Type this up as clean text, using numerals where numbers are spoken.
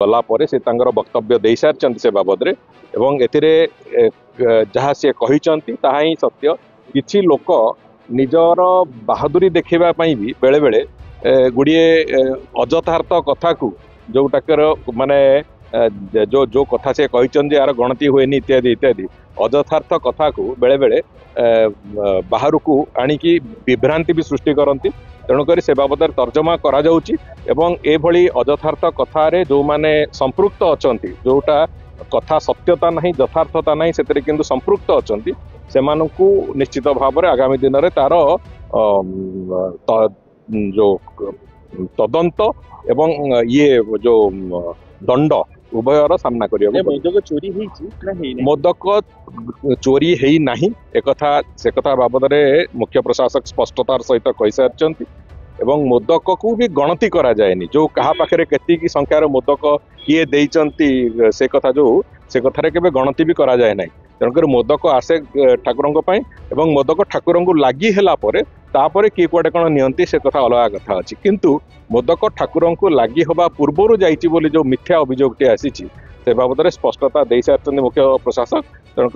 गला परे से तांगर वक्तव्य दे सारी से बाबद रे एवं एथिरे जहाँ सी कहते ताहा ही सत्य किछि लोक निजर बहादुरी देखा भी बेले बेले गुड़िए अजथार्थ कथा को जोटाकर माने जो जो कथा से कहते यार गणति हुए इत्यादि इत्यादि अजथार्थ कथा को बेले बेले बाहर को आणिकी विभ्रांति भी सृष्टि करती तेणुक से बाबद तर्जमा करा जाउची एवं एभली अजथार्थ कथारे जो माने संपृक्त अछंती जोटा कथा सत्यता नहीं यथार्थता नहीं से किंतु संपृक्त अछंती सेमानकु निश्चित भाव में आगामी दिन में तार जो तदंत एवं ये जो दंड उभयर सामना करियो। मोदक चोरी मोदक चोरी है नहीं एक से कथा बाबद मुख्य प्रशासक स्पष्टतार सहित कही सारी एवं मोदक को भी गणति करा जाएनी जो कहा पाखे केतिकी संख्यार मोदक किए देइचंती से कथा जो से कथार केबे गणति भी करा जाए नहीं तेणुकर मोदक आसे ठाकुरंक पई एवं मोदक ठाकुरंक लागि हेला परे तापरे किए कुआडे कण नियंती से कथा अलग कथा अछि किंतु मोदक ठाकुरंक लागि होबा पूर्वरु जाइछि बोली जो मिथ्या अभियोगटी आसीछि से बाबद स्पष्टता दे सारी मुख्य प्रशासक तेणुकर